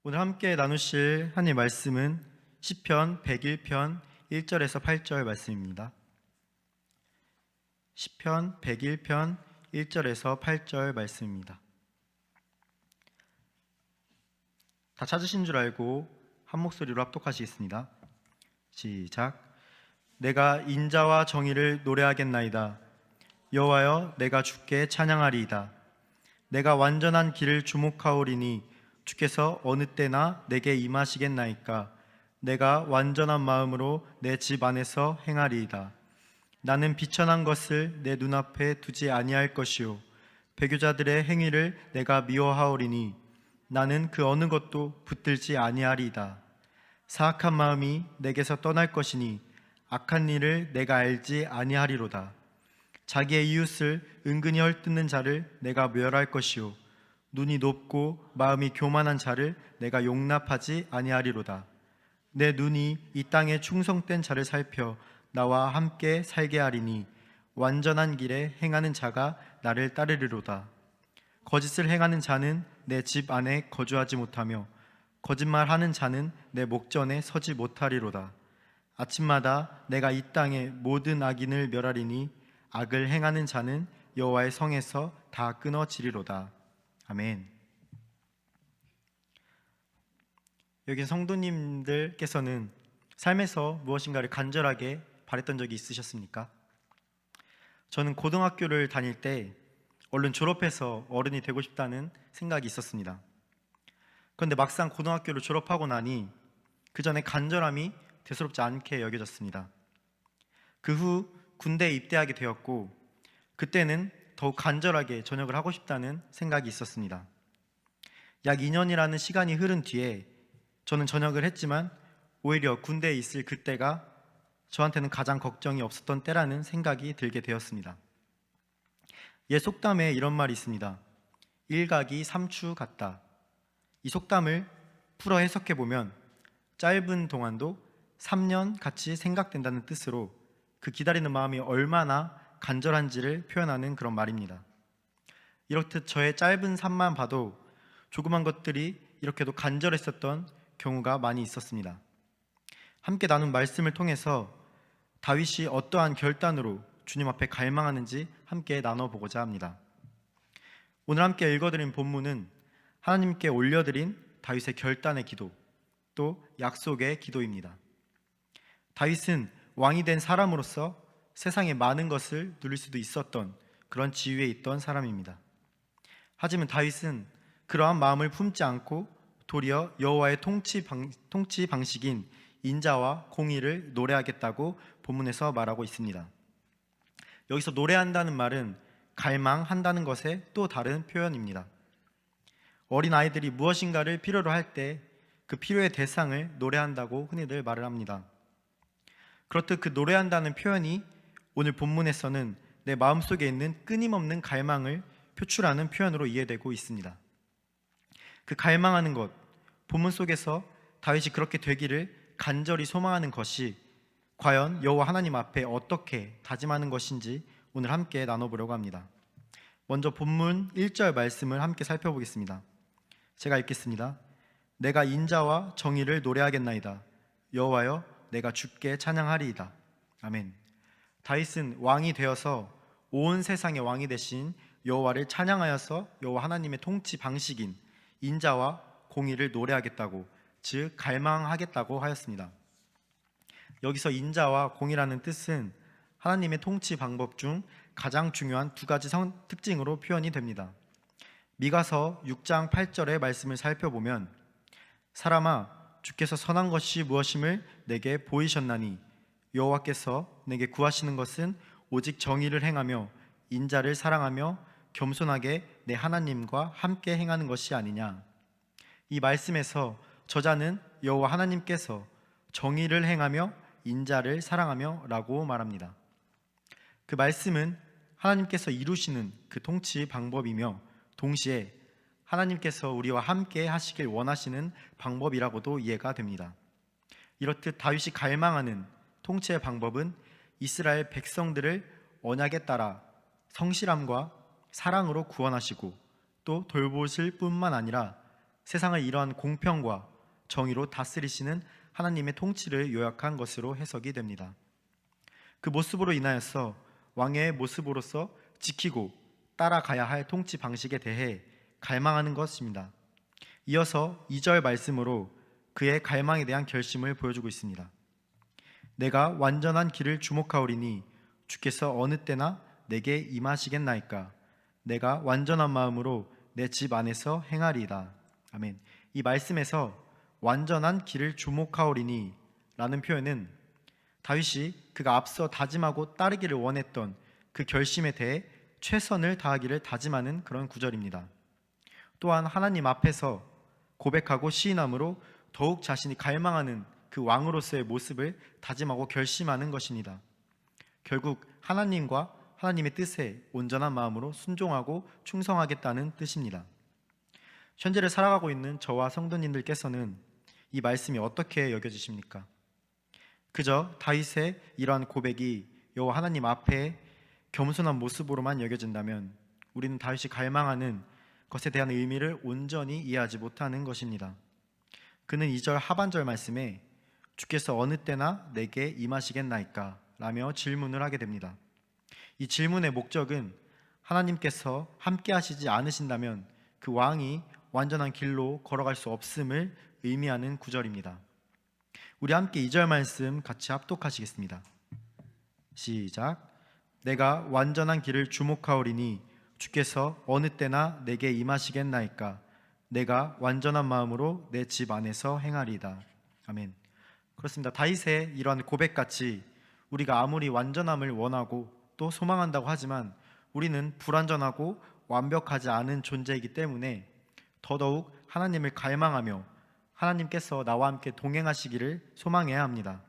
오늘 함께 나누실 하나님의 말씀은 시편 101편 1절에서 8절 말씀입니다. 시편 101편 1절에서 8절 말씀입니다. 다 찾으신 줄 알고 한 목소리로 합독하시겠습니다. 시작. 내가 인자와 정의를 노래하겠나이다. 여호와여, 내가 주께 찬양하리이다. 내가 완전한 길을 주목하오리니 주께서 어느 때나 내게 임하시겠나이까. 내가 완전한 마음으로 내 집 안에서 행하리이다. 나는 비천한 것을 내 눈앞에 두지 아니할 것이요 배교자들의 행위를 내가 미워하오리니 나는 그 어느 것도 붙들지 아니하리이다. 사악한 마음이 내게서 떠날 것이니 악한 일을 내가 알지 아니하리로다. 자기의 이웃을 은근히 헐뜯는 자를 내가 멸할 것이요 눈이 높고 마음이 교만한 자를 내가 용납하지 아니하리로다. 내 눈이 이 땅에 충성된 자를 살펴 나와 함께 살게 하리니 완전한 길에 행하는 자가 나를 따르리로다. 거짓을 행하는 자는 내 집 안에 거주하지 못하며 거짓말하는 자는 내 목전에 서지 못하리로다. 아침마다 내가 이 땅의 모든 악인을 멸하리니 악을 행하는 자는 여호와의 성에서 다 끊어지리로다. 아멘. 여기 성도님들께서는 삶에서 무엇인가를 간절하게 바랬던 적이 있으셨습니까? 저는 고등학교를 다닐 때 얼른 졸업해서 어른이 되고 싶다는 생각이 있었습니다. 그런데 막상 고등학교를 졸업하고 나니 그 전에 간절함이 대수롭지 않게 여겨졌습니다. 그 후 군대에 입대하게 되었고 그때는 더욱 간절하게 전역을 하고 싶다는 생각이 있었습니다. 약 2년이라는 시간이 흐른 뒤에 저는 전역을 했지만 오히려 군대에 있을 그때가 저한테는 가장 걱정이 없었던 때라는 생각이 들게 되었습니다. 옛 속담에 이런 말이 있습니다. 일각이 삼추 같다. 이 속담을 풀어 해석해보면 짧은 동안도 3년 같이 생각된다는 뜻으로 그 기다리는 마음이 얼마나 간절한지를 표현하는 그런 말입니다. 이렇듯 저의 짧은 삶만 봐도 조그만 것들이 이렇게도 간절했었던 경우가 많이 있었습니다. 함께 나눈 말씀을 통해서 다윗이 어떠한 결단으로 주님 앞에 갈망하는지 함께 나눠보고자 합니다. 오늘 함께 읽어드린 본문은 하나님께 올려드린 다윗의 결단의 기도, 또 약속의 기도입니다. 다윗은 왕이 된 사람으로서 세상의 많은 것을 누릴 수도 있었던 그런 지위에 있던 사람입니다. 하지만 다윗은 그러한 마음을 품지 않고 도리어 여호와의 통치 방식인 인자와 공의를 노래하겠다고 본문에서 말하고 있습니다. 여기서 노래한다는 말은 갈망한다는 것의 또 다른 표현입니다. 어린 아이들이 무엇인가를 필요로 할 때 그 필요의 대상을 노래한다고 흔히들 말을 합니다. 그렇듯 그 노래한다는 표현이 오늘 본문에서는 내 마음속에 있는 끊임없는 갈망을 표출하는 표현으로 이해되고 있습니다. 그 갈망하는 것, 본문 속에서 다윗이 그렇게 되기를 간절히 소망하는 것이 과연 여호와 하나님 앞에 어떻게 다짐하는 것인지 오늘 함께 나눠보려고 합니다. 먼저 본문 1절 말씀을 함께 살펴보겠습니다. 제가 읽겠습니다. 내가 인자와 정의를 노래하겠나이다. 여호와여, 내가 주께 찬양하리이다. 아멘. 다윗은 왕이 되어서 온 세상의 왕이 되신 여호와를 찬양하여서 여호와 하나님의 통치 방식인 인자와 공의를 노래하겠다고, 즉 갈망하겠다고 하였습니다. 여기서 인자와 공의라는 뜻은 하나님의 통치 방법 중 가장 중요한 두 가지 특징으로 표현이 됩니다. 미가서 6장 8절의 말씀을 살펴보면 사람아, 주께서 선한 것이 무엇임을 내게 보이셨나니 여호와께서 내게 구하시는 것은 오직 정의를 행하며 인자를 사랑하며 겸손하게 내 하나님과 함께 행하는 것이 아니냐. 이 말씀에서 저자는 여호와 하나님께서 정의를 행하며 인자를 사랑하며 라고 말합니다. 그 말씀은 하나님께서 이루시는 그 통치 방법이며 동시에 하나님께서 우리와 함께 하시길 원하시는 방법이라고도 이해가 됩니다. 이렇듯 다윗이 갈망하는 통치의 방법은 이스라엘 백성들을 언약에 따라 성실함과 사랑으로 구원하시고 또 돌보실 뿐만 아니라 세상을 이러한 공평과 정의로 다스리시는 하나님의 통치를 요약한 것으로 해석이 됩니다. 그 모습으로 인하여서 왕의 모습으로서 지키고 따라가야 할 통치 방식에 대해 갈망하는 것입니다. 이어서 2절 말씀으로 그의 갈망에 대한 결심을 보여주고 있습니다. 내가 완전한 길을 주목하오리니 주께서 어느 때나 내게 임하시겠나이까. 내가 완전한 마음으로 내 집 안에서 행하리이다. 아멘. 이 말씀에서 완전한 길을 주목하오리니 라는 표현은 다윗이 그가 앞서 다짐하고 따르기를 원했던 그 결심에 대해 최선을 다하기를 다짐하는 그런 구절입니다. 또한 하나님 앞에서 고백하고 시인함으로 더욱 자신이 갈망하는 그 왕으로서의 모습을 다짐하고 결심하는 것입니다. 결국 하나님과 하나님의 뜻에 온전한 마음으로 순종하고 충성하겠다는 뜻입니다. 현재를 살아가고 있는 저와 성도님들께서는 이 말씀이 어떻게 여겨지십니까? 그저 다윗의 이러한 고백이 여호와 하나님 앞에 겸손한 모습으로만 여겨진다면 우리는 다윗이 갈망하는 것에 대한 의미를 온전히 이해하지 못하는 것입니다. 그는 2절 하반절 말씀에 주께서 어느 때나 내게 임하시겠나이까 라며 질문을 하게 됩니다. 이 질문의 목적은 하나님께서 함께 하시지 않으신다면 그 왕이 완전한 길로 걸어갈 수 없음을 의미하는 구절입니다. 우리 함께 2절 말씀 같이 합독하시겠습니다. 시작. 내가 완전한 길을 주목하오리니 주께서 어느 때나 내게 임하시겠나이까. 내가 완전한 마음으로 내 집 안에서 행하리이다. 아멘. 그렇습니다. 다윗의 이러한 고백같이 우리가 아무리 완전함을 원하고 또 소망한다고 하지만 우리는 불완전하고 완벽하지 않은 존재이기 때문에 더더욱 하나님을 갈망하며 하나님께서 나와 함께 동행하시기를 소망해야 합니다.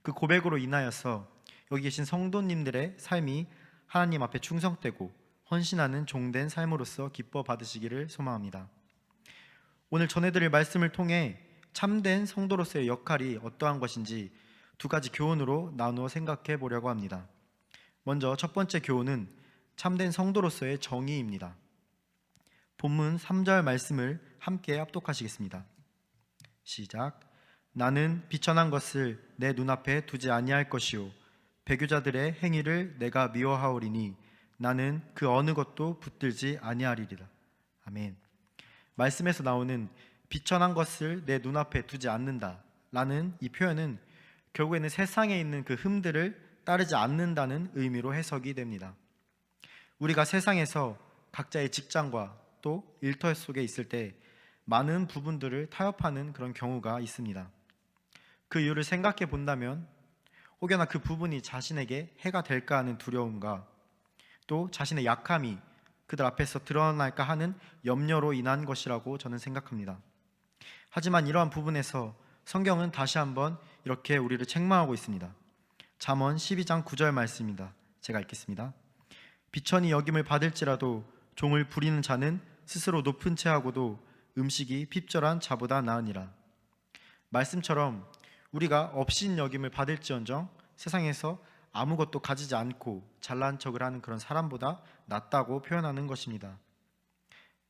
그 고백으로 인하여서 여기 계신 성도님들의 삶이 하나님 앞에 충성되고 헌신하는 종된 삶으로서 기뻐 받으시기를 소망합니다. 오늘 전해드릴 말씀을 통해 참된 성도로서의 역할이 어떠한 것인지 두 가지 교훈으로 나누어 생각해 보려고 합니다. 먼저 첫 번째 교훈은 참된 성도로서의 정의입니다. 본문 3절 말씀을 함께 합독하시겠습니다. 시작. 나는 비천한 것을 내 눈앞에 두지 아니할 것이요 배교자들의 행위를 내가 미워하오리니 나는 그 어느 것도 붙들지 아니하리리라. 아멘. 말씀에서 나오는 비천한 것을 내 눈앞에 두지 않는다 라는 이 표현은 결국에는 세상에 있는 그 흠들을 따르지 않는다는 의미로 해석이 됩니다. 우리가 세상에서 각자의 직장과 또 일터 속에 있을 때 많은 부분들을 타협하는 그런 경우가 있습니다. 그 이유를 생각해 본다면 혹여나 그 부분이 자신에게 해가 될까 하는 두려움과 또 자신의 약함이 그들 앞에서 드러날까 하는 염려로 인한 것이라고 저는 생각합니다. 하지만 이러한 부분에서 성경은 다시 한번 이렇게 우리를 책망하고 있습니다. 잠언 12장 9절 말씀입니다. 제가 읽겠습니다. 비천이 여김을 받을지라도 종을 부리는 자는 스스로 높은 채 하고도 음식이 핍절한 자보다 나으니라. 말씀처럼 우리가 업신 여김을 받을지언정 세상에서 아무것도 가지지 않고 잘난 척을 하는 그런 사람보다 낫다고 표현하는 것입니다.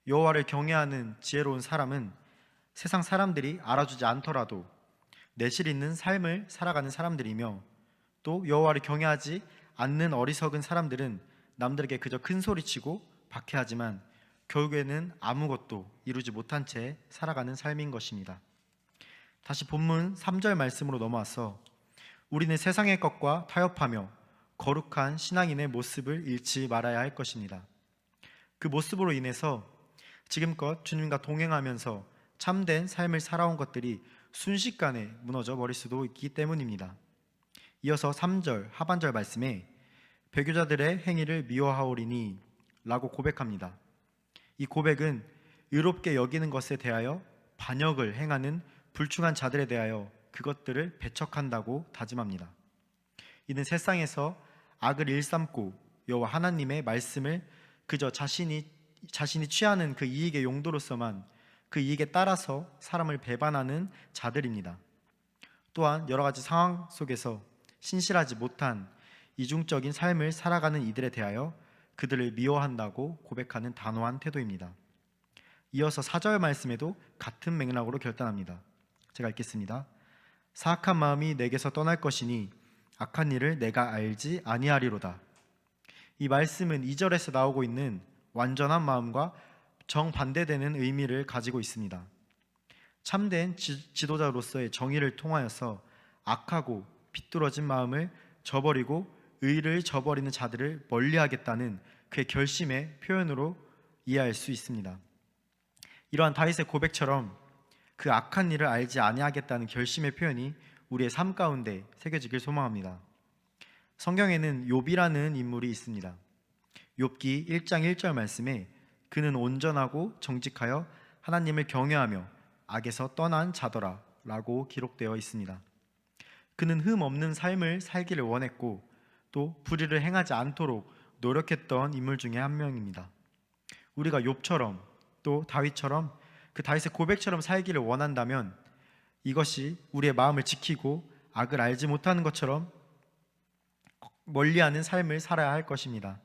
여호와를 경외하는 지혜로운 사람은 세상 사람들이 알아주지 않더라도 내실 있는 삶을 살아가는 사람들이며 또 여호와를 경외하지 않는 어리석은 사람들은 남들에게 그저 큰 소리치고 박해하지만 결국에는 아무것도 이루지 못한 채 살아가는 삶인 것입니다. 다시 본문 3절 말씀으로 넘어와서 우리는 세상의 것과 타협하며 거룩한 신앙인의 모습을 잃지 말아야 할 것입니다. 그 모습으로 인해서 지금껏 주님과 동행하면서 참된 삶을 살아온 것들이 순식간에 무너져 버릴 수도 있기 때문입니다. 이어서 3절 하반절 말씀에 배교자들의 행위를 미워하오리니 라고 고백합니다. 이 고백은 의롭게 여기는 것에 대하여 반역을 행하는 불충한 자들에 대하여 그것들을 배척한다고 다짐합니다. 이는 세상에서 악을 일삼고 여호와 하나님의 말씀을 그저 자신이 취하는 그 이익의 용도로서만 그 이익에 따라서 사람을 배반하는 자들입니다. 또한 여러 가지 상황 속에서 신실하지 못한 이중적인 삶을 살아가는 이들에 대하여 그들을 미워한다고 고백하는 단호한 태도입니다. 이어서 4절 말씀에도 같은 맥락으로 결단합니다. 제가 읽겠습니다. 사악한 마음이 내게서 떠날 것이니 악한 일을 내가 알지 아니하리로다. 이 말씀은 2절에서 나오고 있는 완전한 마음과 정반대되는 의미를 가지고 있습니다. 참된 지도자로서의 정의를 통하여서 악하고 비뚤어진 마음을 저버리고 의를 저버리는 자들을 멀리하겠다는 그의 결심의 표현으로 이해할 수 있습니다. 이러한 다윗의 고백처럼 그 악한 일을 알지 아니하겠다는 결심의 표현이 우리의 삶 가운데 새겨지길 소망합니다. 성경에는 욥이라는 인물이 있습니다. 욥기 1장 1절 말씀에 그는 온전하고 정직하여 하나님을 경외하며 악에서 떠난 자더라 라고 기록되어 있습니다. 그는 흠 없는 삶을 살기를 원했고 또 불의를 행하지 않도록 노력했던 인물 중에 한 명입니다. 우리가 욥처럼 또 다윗처럼 그 다윗의 고백처럼 살기를 원한다면 이것이 우리의 마음을 지키고 악을 알지 못하는 것처럼 멀리하는 삶을 살아야 할 것입니다.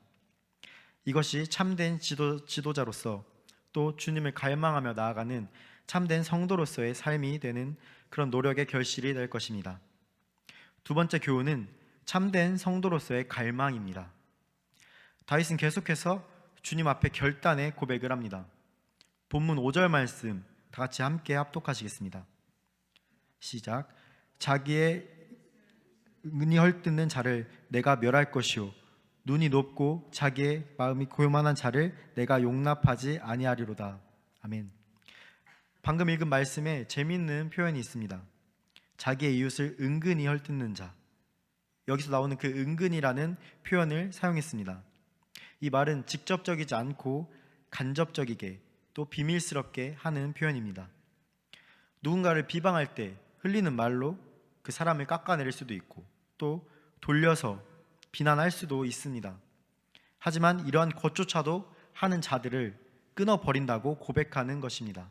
이것이 참된 지도자로서 또 주님을 갈망하며 나아가는 참된 성도로서의 삶이 되는 그런 노력의 결실이 될 것입니다. 두 번째 교훈은 참된 성도로서의 갈망입니다. 다윗은 계속해서 주님 앞에 결단의 고백을 합니다. 본문 5절 말씀 다 같이 함께 합독하시겠습니다. 시작. 자기의 은이 헐뜯는 자를 내가 멸할 것이요 눈이 높고 자기의 마음이 교만한 자를 내가 용납하지 아니하리로다. 아멘. 방금 읽은 말씀에 재미있는 표현이 있습니다. 자기의 이웃을 은근히 헐뜯는 자. 여기서 나오는 그 은근이라는 표현을 사용했습니다. 이 말은 직접적이지 않고 간접적이게 또 비밀스럽게 하는 표현입니다. 누군가를 비방할 때 흘리는 말로 그 사람을 깎아내릴 수도 있고 또 돌려서 비난할 수도 있습니다. 하지만 이러한 것조차도 하는 자들을 끊어버린다고 고백하는 것입니다.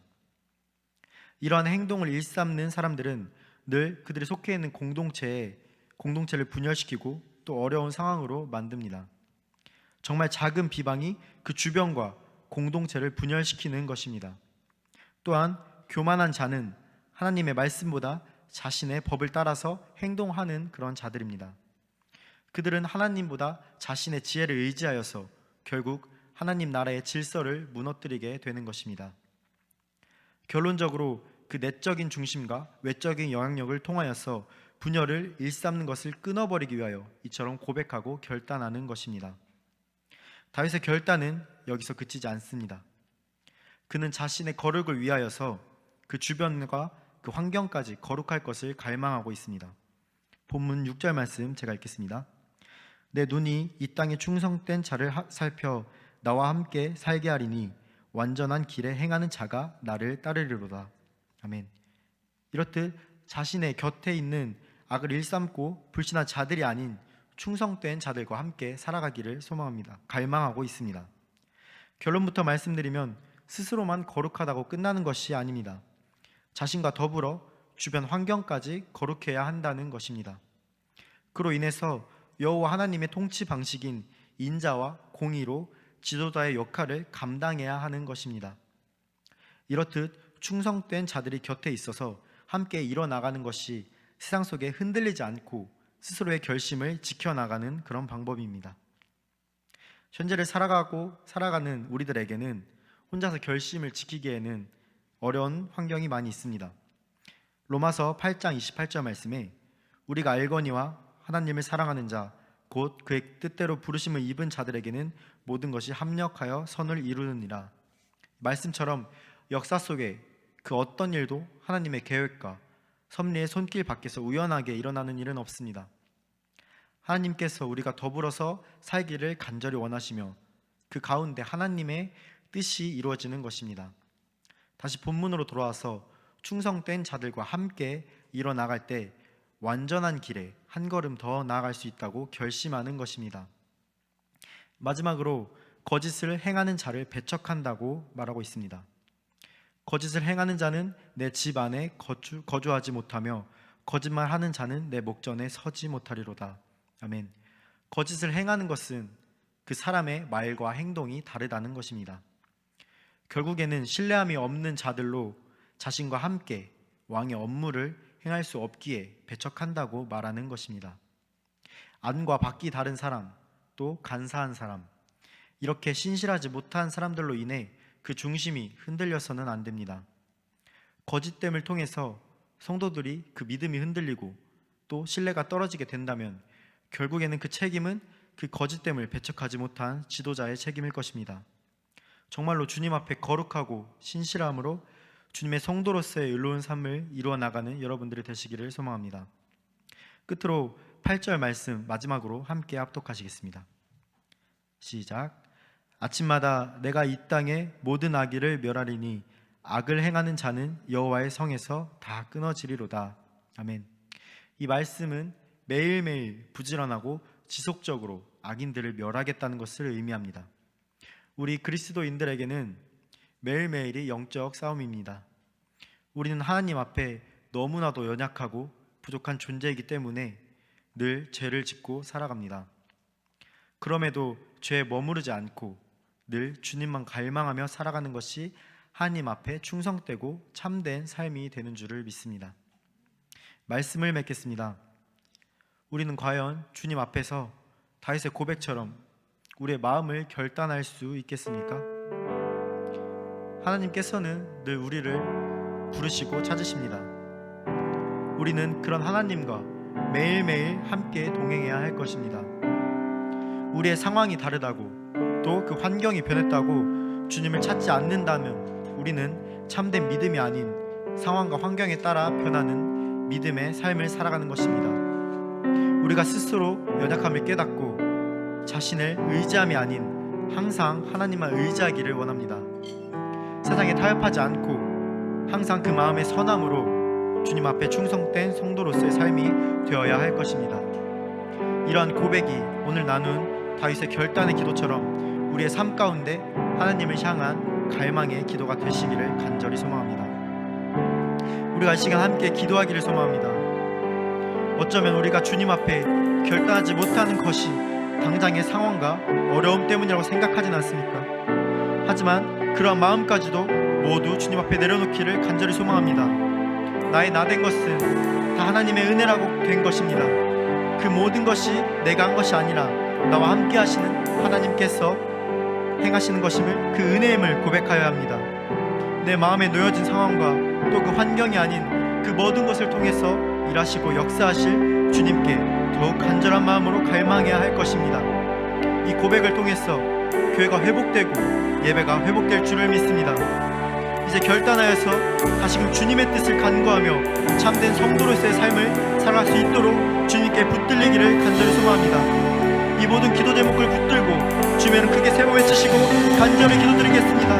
이러한 행동을 일삼는 사람들은 늘 그들이 속해 있는 공동체를 분열시키고 또 어려운 상황으로 만듭니다. 정말 작은 비방이 그 주변과 공동체를 분열시키는 것입니다. 또한 교만한 자는 하나님의 말씀보다 자신의 법을 따라서 행동하는 그런 자들입니다. 그들은 하나님보다 자신의 지혜를 의지하여서 결국 하나님 나라의 질서를 무너뜨리게 되는 것입니다. 결론적으로 그 내적인 중심과 외적인 영향력을 통하여서 분열을 일삼는 것을 끊어버리기 위하여 이처럼 고백하고 결단하는 것입니다. 다윗의 결단은 여기서 그치지 않습니다. 그는 자신의 거룩을 위하여서 그 주변과 그 환경까지 거룩할 것을 갈망하고 있습니다. 본문 6절 말씀 제가 읽겠습니다. 내 눈이 이 땅에 충성된 자를 살펴 나와 함께 살게 하리니 완전한 길에 행하는 자가 나를 따르리로다. 아멘. 이렇듯 자신의 곁에 있는 악을 일삼고 불신한 자들이 아닌 충성된 자들과 함께 살아가기를 소망합니다. 갈망하고 있습니다. 결론부터 말씀드리면 스스로만 거룩하다고 끝나는 것이 아닙니다. 자신과 더불어 주변 환경까지 거룩해야 한다는 것입니다. 그로 인해서 여호와 하나님의 통치 방식인 인자와 공의로 지도자의 역할을 감당해야 하는 것입니다. 이렇듯 충성된 자들이 곁에 있어서 함께 일어나가는 것이 세상 속에 흔들리지 않고 스스로의 결심을 지켜나가는 그런 방법입니다. 현재를 살아가는 우리들에게는 혼자서 결심을 지키기에는 어려운 환경이 많이 있습니다. 로마서 8장 28절 말씀에 우리가 알거니와 하나님을 사랑하는 자 곧 그의 뜻대로 부르심을 입은 자들에게는 모든 것이 합력하여 선을 이루느니라. 말씀처럼 역사 속에 그 어떤 일도 하나님의 계획과 섭리의 손길 밖에서 우연하게 일어나는 일은 없습니다. 하나님께서 우리가 더불어서 살기를 간절히 원하시며 그 가운데 하나님의 뜻이 이루어지는 것입니다. 다시 본문으로 돌아와서 충성된 자들과 함께 일어나갈 때 완전한 길에 한 걸음 더 나아갈 수 있다고 결심하는 것입니다. 마지막으로 거짓을 행하는 자를 배척한다고 말하고 있습니다. 거짓을 행하는 자는 내 집 안에 거주하지 못하며 거짓말하는 자는 내 목전에 서지 못하리로다. 아멘. 거짓을 행하는 것은 그 사람의 말과 행동이 다르다는 것입니다. 결국에는 신뢰함이 없는 자들로 자신과 함께 왕의 업무를 행할 수 없기에 배척한다고 말하는 것입니다. 안과 밖이 다른 사람, 또 간사한 사람, 이렇게 신실하지 못한 사람들로 인해 그 중심이 흔들려서는 안 됩니다. 거짓됨을 통해서 성도들이 그 믿음이 흔들리고 또 신뢰가 떨어지게 된다면 결국에는 그 책임은 그 거짓됨을 배척하지 못한 지도자의 책임일 것입니다. 정말로 주님 앞에 거룩하고 신실함으로 주님의 성도로서의 의로운 삶을 이루어 나가는 여러분들이 되시기를 소망합니다. 끝으로 8절 말씀 마지막으로 함께 합독하시겠습니다. 시작. 아침마다 내가 이 땅의 모든 악의를 멸하리니 악을 행하는 자는 여호와의 성에서 다 끊어지리로다. 아멘. 이 말씀은 매일매일 부지런하고 지속적으로 악인들을 멸하겠다는 것을 의미합니다. 우리 그리스도인들에게는 매일매일이 영적 싸움입니다. 우리는 하나님 앞에 너무나도 연약하고 부족한 존재이기 때문에 늘 죄를 짓고 살아갑니다. 그럼에도 죄에 머무르지 않고 늘 주님만 갈망하며 살아가는 것이 하나님 앞에 충성되고 참된 삶이 되는 줄을 믿습니다. 말씀을 맺겠습니다. 우리는 과연 주님 앞에서 다윗의 고백처럼 우리의 마음을 결단할 수 있겠습니까? 하나님께서는 늘 우리를 부르시고 찾으십니다. 우리는 그런 하나님과 매일매일 함께 동행해야 할 것입니다. 우리의 상황이 다르다고 또 그 환경이 변했다고 주님을 찾지 않는다면 우리는 참된 믿음이 아닌 상황과 환경에 따라 변하는 믿음의 삶을 살아가는 것입니다. 우리가 스스로 연약함을 깨닫고 자신을 의지함이 아닌 항상 하나님만 의지하기를 원합니다. 세상에 타협하지 않고 항상 그 마음의 선함으로 주님 앞에 충성된 성도로서의 삶이 되어야 할 것입니다. 이러한 고백이 오늘 나눈 다윗의 결단의 기도처럼 우리의 삶 가운데 하나님을 향한 갈망의 기도가 되시기를 간절히 소망합니다. 우리가 이 시간 함께 기도하기를 소망합니다. 어쩌면 우리가 주님 앞에 결단하지 못하는 것이 당장의 상황과 어려움 때문이라고 생각하진 않습니까? 하지만 그러한 마음까지도 모두 주님 앞에 내려놓기를 간절히 소망합니다. 나의 나된 것은 다 하나님의 은혜라고 된 것입니다. 그 모든 것이 내가 한 것이 아니라 나와 함께 하시는 하나님께서 행하시는 것임을, 그 은혜임을 고백하여야 합니다. 내 마음에 놓여진 상황과 또 그 환경이 아닌 그 모든 것을 통해서 일하시고 역사하실 주님께 더욱 간절한 마음으로 갈망해야 할 것입니다. 이 고백을 통해서 교회가 회복되고 예배가 회복될 줄을 믿습니다. 이제 결단하여서 다시금 주님의 뜻을 간구하며 참된 성도로서의 삶을 살아갈 수 있도록 주님께 붙들리기를 간절히 소망합니다. 이 모든 기도 제목을 붙들고 주님은 크게 세 번 외치시고 간절히 기도드리겠습니다.